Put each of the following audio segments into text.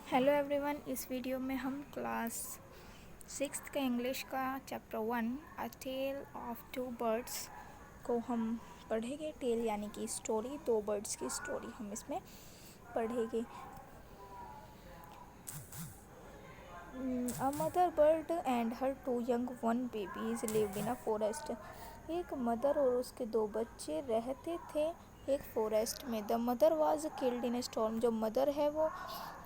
Hello everyone, इस video में हम क्लास 6th का इंग्लिश का chapter 1 a tale of two birds को हम पढ़ेंगे। टेल यानी कि स्टोरी, दो बर्ड्स की स्टोरी हम इसमें पढ़ेंगे। A mother bird and her two young one babies lived in a forest. एक मदर और उसके दो बच्चे रहते थे एक फॉरेस्ट में। The mother was killed in a storm. जो मदर है वो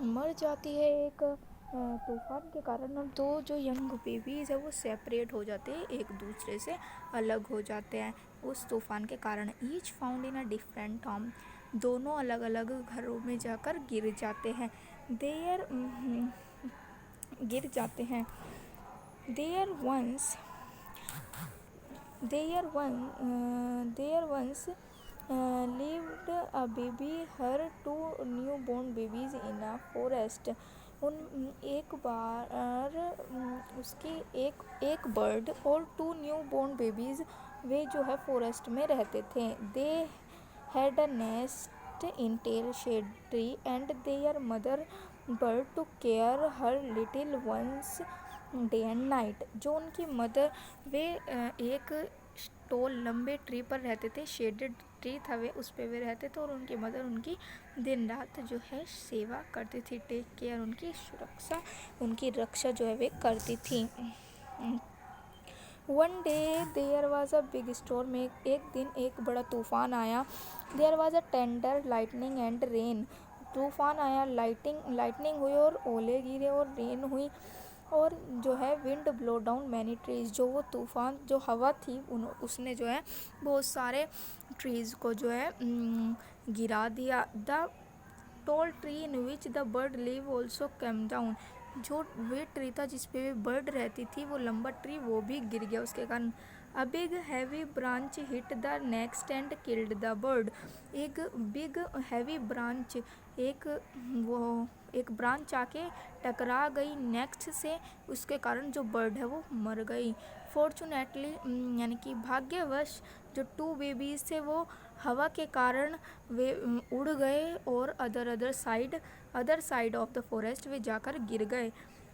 मर जाती है एक तूफान के कारण। और दो जो यंग बेबीज है वो सेपरेट हो जाते हैं, एक दूसरे से अलग हो जाते हैं उस तूफान के कारण। Each found in a different home. दोनों अलग अलग घरों में जाकर गिर जाते हैं। देयर गिर जाते हैं। There once lived a baby, her two newborn babies in a forest. उन एक बार उसकी एक बर्ड और टू न्यू बोर्न बेबीज वे जो है फॉरेस्ट में रहते थे। They had a nest in tall shady tree and their mother bird to care her little ones day and night. जो उनकी मदर वे एक टॉल लंबे ट्री पर रहते थे, शेडेड ट्री था वे, उस पे वे रहते थे और उनकी मदर उनकी दिन रात जो है सेवा करती थी, टेक केयर, उनकी सुरक्षा, उनकी रक्षा जो है वे करती थी। One day there was a big storm. एक दिन एक बड़ा तूफान आया। There was a thunder lightning and rain. तूफान आया, लाइटनिंग हुई और ओले गिरे और रेन हुई और जो है wind blow down many trees. जो वो तूफान, जो हवा थी उसने जो है बहुत सारे ट्रीज़ को जो है गिरा दिया। The tall tree in which the bird live also came down. जो वे ट्री था जिस पे वे बर्ड रहती थी, वो लंबा ट्री वो भी गिर गया उसके कारण। A big heavy branch hit the next and killed the bird. एक बिग हैवी ब्रांच, एक ब्रांच आके टकरा गई नेक्स्ट से, उसके कारण जो बर्ड है वो मर गई। फॉर्चुनेटली यानी कि भाग्यवश जो टू बेबीज थे वो हवा के कारण वे उड़ गए और other side of the forest वे जाकर गिर गए।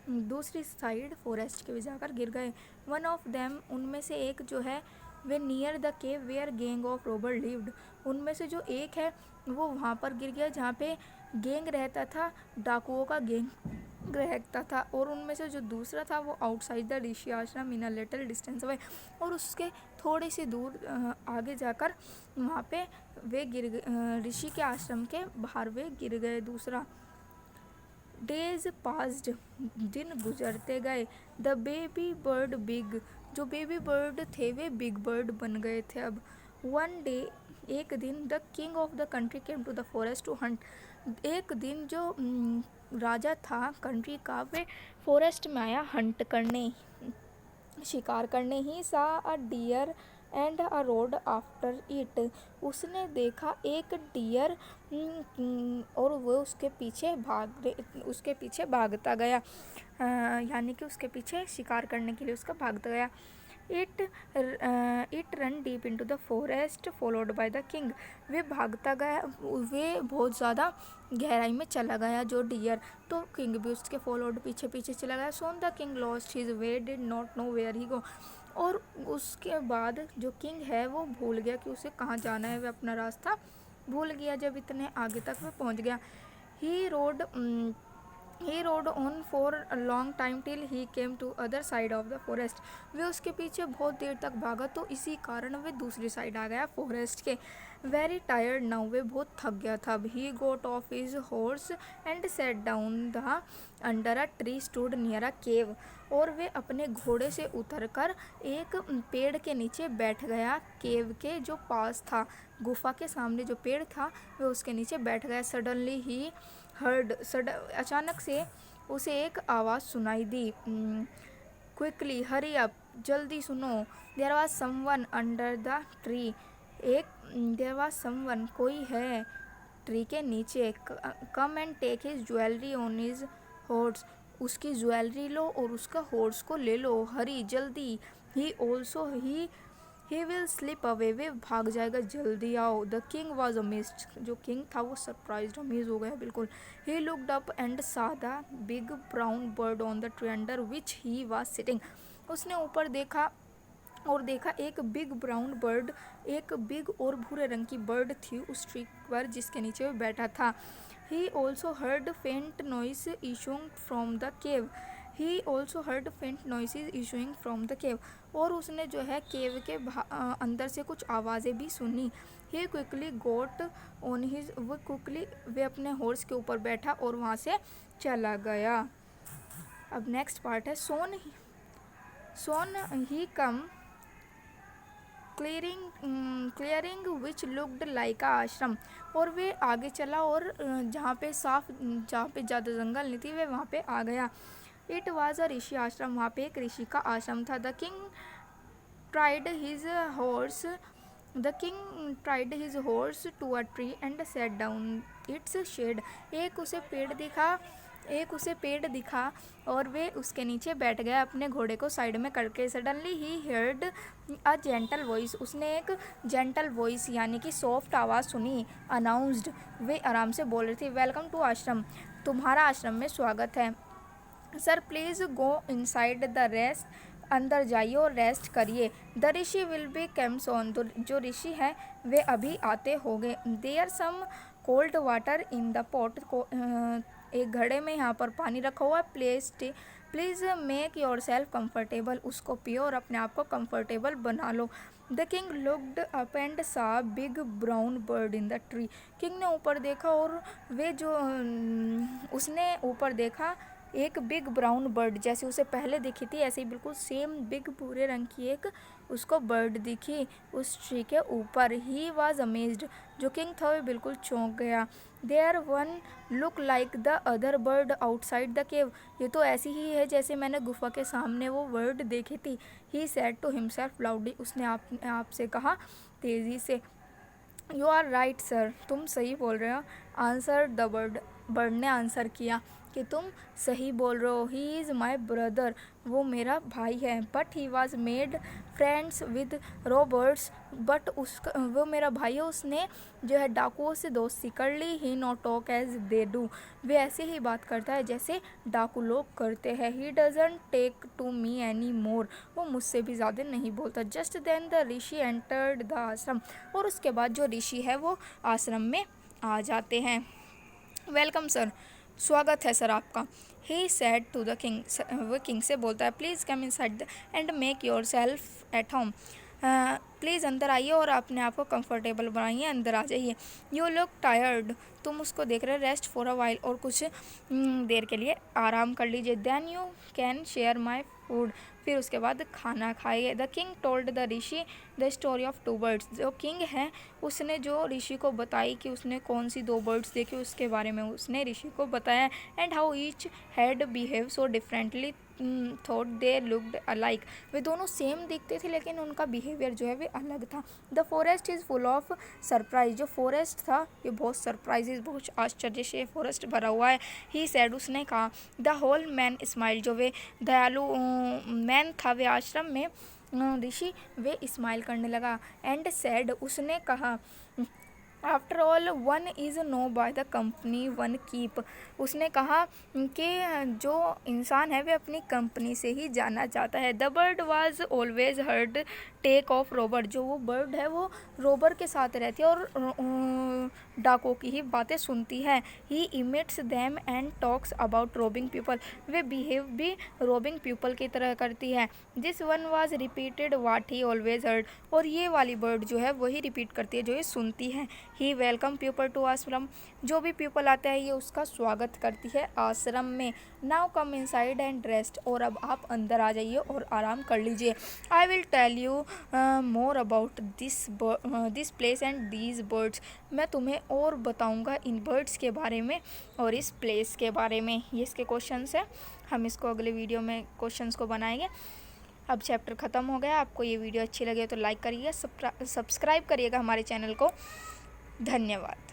दूसरी साइड फॉरेस्ट के वे जाकर गिर गए। वन ऑफ देम, उनमें से एक जो है, वे near the cave where gang of robber lived. उनमें से जो एक है वो वहाँ पर गिर गया जहाँ पे गैंग रहता था, डाकुओं का गैंग रहता था। और उनमें से जो दूसरा था वो आउटसाइड द ऋषि आश्रम इन अ लिटिल डिस्टेंस अवे। और उसके थोड़ी सी दूर आगे जाकर वहाँ पे वे गिर गए, ऋषि के आश्रम के बाहर वे गिर गए। दूसरा डेज पास्ड, दिन गुजरते गए। द बेबी बर्ड बिग, जो बेबी बर्ड थे वे बिग बर्ड बन गए थे अब। वन डे, एक दिन, the king of the country came to the forest to hunt. एक दिन जो राजा था कंट्री का, वे फॉरेस्ट में आया हंट करने, शिकार करने। He saw a deer and a rode after it. उसने देखा एक डियर और वो उसके पीछे भागता गया, यानी कि उसके पीछे शिकार करने के लिए उसका भागता गया। It run deep into the forest followed by the king. वे भागता गया, वे बहुत ज़्यादा गहराई में चला गया जो डियर, तो किंग भी उसके फॉलोड पीछे पीछे चला गया। Soon the king lost his way, did not know where he go. और उसके बाद जो किंग है वो भूल गया कि उसे कहाँ जाना है, वे अपना रास्ता भूल गया जब इतने आगे तक वह पहुँच गया। He rode on for a long time till he came to other side of the forest. वे उसके पीछे बहुत देर तक भागा तो इसी कारण वे दूसरी साइड आ गया फॉरेस्ट के। वेरी टायर्ड नाउ, वे बहुत थक गया था। He got off his horse and sat down the under a tree stood near a cave. और वे अपने घोड़े से उतरकर एक पेड़ के नीचे बैठ गया, केव के जो पास था, गुफा के सामने जो पेड़ था वे उसके नीचे बैठ गया। सडनली ही हर्ड, अचानक से उसे एक आवाज़ सुनाई दी। क्विकली हरी अप, जल्दी सुनो। There was someone under the tree. There was someone, कोई है ट्री के नीचे। Come and take his jewellery on his horse. उसकी ज्वेलरी लो और उसका हॉर्स को ले लो। हरी, जल्दी। He he will slip away, वे भाग जाएगा, जल्दी आओ। द किंग वॉज अमेज्ड, जो किंग था वो सरप्राइज अमेज हो गया बिल्कुल। He looked up and saw the big brown bird on the tree under which he was sitting. उसने ऊपर देखा और देखा एक बिग ब्राउन बर्ड, एक बिग और भूरे रंग की बर्ड थी उस ट्री पर जिसके नीचे वो बैठा था। He also heard faint noise issuing from the cave, he also heard faint noises issuing from the cave, और उसने जो है केव के अंदर से कुछ आवाज़ें भी सुनी। ही क्विकली गोट ऑन हिज, वो क्विकली वे अपने हॉर्स के ऊपर बैठा और वहाँ से चला गया। अब नेक्स्ट पार्ट है सोन ही कम क्लियरिंग विच लुक्ड लाइक आ आश्रम, और वे आगे चला और जहाँ पे ज़्यादा जंगल नहीं थी वे वहाँ पे आ गया। इट वॉज अ ऋषि आश्रम, वहाँ पे एक ऋषि का आश्रम था। द किंग ट्राइड his horse to a tree and sat down its shade, एक उसे पेड़ दिखा और वे उसके नीचे बैठ गया अपने घोड़े को साइड में करके। Suddenly he heard a gentle voice, उसने एक जेंटल वॉइस यानी कि सॉफ्ट आवाज़ सुनी। अनाउंस्ड, वे आराम से बोल रही थी, वेलकम टू आश्रम, तुम्हारा आश्रम में स्वागत है। Sir please go inside the rest, अंदर जाइए और रेस्ट करिए। The rishi will be comes on, तो जो ऋषि हैं वे अभी आते होंगे। There some cold water in the pot, एक घड़े में यहाँ पर पानी रखा हुआ है। Please make your self comfortable, उसको पियो और अपने आप को कम्फर्टेबल बना लो। The king looked up and saw big brown bird in the tree, king ने ऊपर देखा और उसने ऊपर देखा एक बिग ब्राउन बर्ड, जैसे उसे पहले दिखी थी ऐसे ही बिल्कुल सेम बिग भूरे रंग की एक उसको बर्ड दिखी उस ट्री के ऊपर। ही वॉज अमेज्ड, जो किंग था वो बिल्कुल चौंक गया। There one look like the other bird outside the cave, ये तो ऐसी ही है जैसे मैंने गुफा के सामने वो बर्ड देखी थी। He said to himself loudly, उसने आप से कहा तेज़ी से। यू आर राइट सर, तुम सही बोल रहे हो। आंसर द बर्ड, बर्ड ने आंसर किया कि तुम सही बोल रहे हो। ही इज़ माई ब्रदर, वो मेरा भाई है। But he was made friends with Roberts, but वो मेरा भाई है, उसने जो है डाकुओं से दोस्ती कर ली। He not talk as they do, वे ऐसे ही बात करता है जैसे डाकू लोग करते हैं। He doesn't talk to me any more, वो मुझसे भी ज़्यादा नहीं बोलता। Just then the rishi entered the ashram, और उसके बाद जो ऋषि है वो आश्रम में आ जाते हैं। वेलकम सर, स्वागत है सर आपका। He said to the king, वो किंग से बोलता है, please come inside and make your self at home, please अंदर आइए और अपने आप को कंफर्टेबल बनाइए, अंदर आ जाइए। यू लुक टायर्ड, तुम उसको देख रहे, रेस्ट फॉर अ वाइल, और कुछ देर के लिए आराम कर लीजिए। Then you can share my food, फिर उसके बाद खाना खाइए। The king told the rishi the story of two birds, जो किंग है उसने जो ऋषि को बताई कि उसने कौन सी दो बर्ड्स देखी उसके बारे में उसने ऋषि को बताया। And how each had behave so differently thought they looked alike, वे दोनों सेम दिखते थे लेकिन उनका बिहेवियर जो है वे अलग था। The forest is full of surprise, जो फॉरेस्ट था ये बहुत सरप्राइजेज, बहुत आश्चर्य से फॉरेस्ट भरा हुआ है। ही सैड, उसने कहा। द होल मैन स्माइल, जो वे दयालु मैन था वे आश्रम में ऋषि, वे स्माइल करने लगा। एंड सैड, उसने कहा, after all one is know by the company one keep, उसने कहा कि जो इंसान है वे अपनी कंपनी से ही जाना चाहता है। The bird was always heard talk of robber, जो वो बर्ड है वो रोबर के साथ रहती है और डाकों की ही बातें सुनती है। He imitates them and talks about robbing people, वे बिहेव भी रोबिंग पीपल की तरह करती है। This one was repeated what he always heard, और ये वाली बर्ड जो है वही रिपीट करती है जो ये सुनती है। ही वेलकम पीपल टू आश्रम, जो भी पीपल आता है ये उसका स्वागत करती है आश्रम में। Now come inside and rest, और अब आप अंदर आ जाइए और आराम कर लीजिए। I will tell you more about this place and these birds, मैं तुम्हें और बताऊंगा इन बर्ड्स के बारे में और इस प्लेस के बारे में। ये इसके क्वेश्चंस हैं, हम इसको अगले वीडियो में क्वेश्चंस को बनाएंगे। अब चैप्टर ख़त्म हो गया। आपको ये वीडियो अच्छी लगे तो लाइक करिए, सब्सक्राइब करिएगा हमारे चैनल को। धन्यवाद।